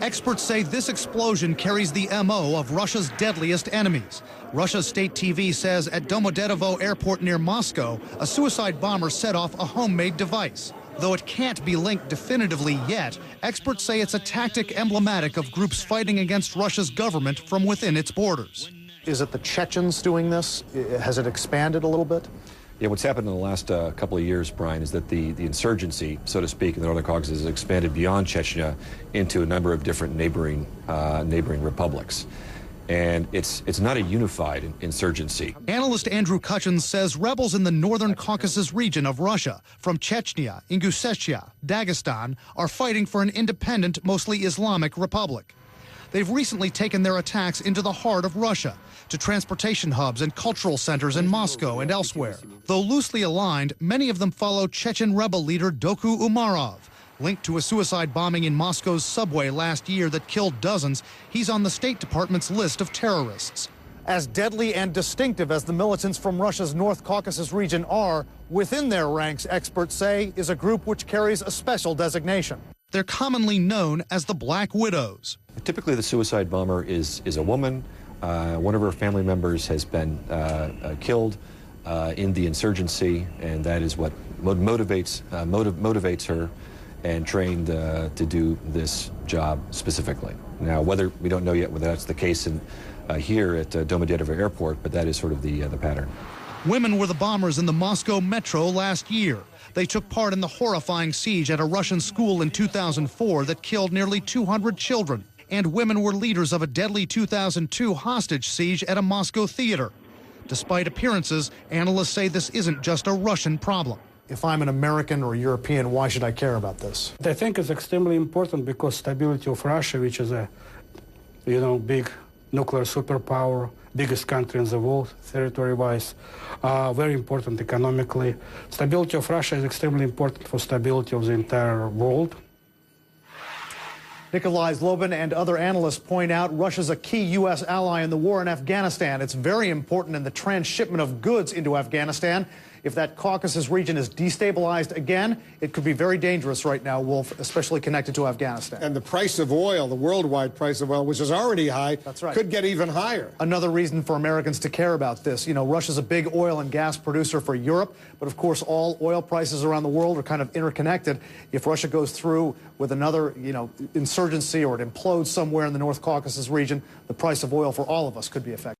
Experts say this explosion carries the MO of Russia's deadliest enemies. Russia's state TV says at Domodedovo airport near Moscow, a suicide bomber set off a homemade device. Though it can't be linked definitively yet, experts say it's a tactic emblematic of groups fighting against Russia's government from within its borders. Is it the Chechens doing this? Has it expanded a little bit? Yeah, what's happened in the last couple of years, Brian, is that the insurgency, so to speak, in the Northern Caucasus has expanded beyond Chechnya into a number of different neighboring republics. And it's not a unified insurgency. Analyst Andrew Cutchins says rebels in the Northern Caucasus region of Russia, from Chechnya, Ingushetia, Dagestan, are fighting for an independent, mostly Islamic republic. They've recently taken their attacks into the heart of Russia, to transportation hubs and cultural centers in Moscow and elsewhere. Though loosely aligned, many of them follow Chechen rebel leader Doku Umarov. Linked to a suicide bombing in Moscow's subway last year that killed dozens, he's on the State Department's list of terrorists. As deadly and distinctive as the militants from Russia's North Caucasus region are, within their ranks, experts say, is a group which carries a special designation. They're commonly known as the Black Widows. Typically, the suicide bomber is a woman. One of her family members has been killed in the insurgency, and that is what motivates her and trained to do this job specifically. Now, we don't know yet whether that's the case here at Domodedovo Airport, but that is sort of the pattern. Women were the bombers in the Moscow metro last year. They took part in the horrifying siege at a Russian school in 2004 that killed nearly 200 children. And women were leaders of a deadly 2002 hostage siege at a Moscow theater. Despite appearances, analysts say this isn't just a Russian problem. If I'm an American or European, why should I care about this? I think it's extremely important because stability of Russia, which is a, big nuclear superpower, biggest country in the world, territory-wise, very important economically. Stability of Russia is extremely important for stability of the entire world. Nikolai Zlobin and other analysts point out Russia's a key U.S. ally in the war in Afghanistan. It's very important in the transshipment of goods into Afghanistan. If that Caucasus region is destabilized again, it could be very dangerous right now, Wolf, especially connected to Afghanistan. And the price of oil, the worldwide price of oil, which is already high, that's right, could get even higher. Another reason for Americans to care about this. Russia's a big oil and gas producer for Europe, but of course all oil prices around the world are kind of interconnected. If Russia goes through with another, insurgency or it implodes somewhere in the North Caucasus region, the price of oil for all of us could be affected.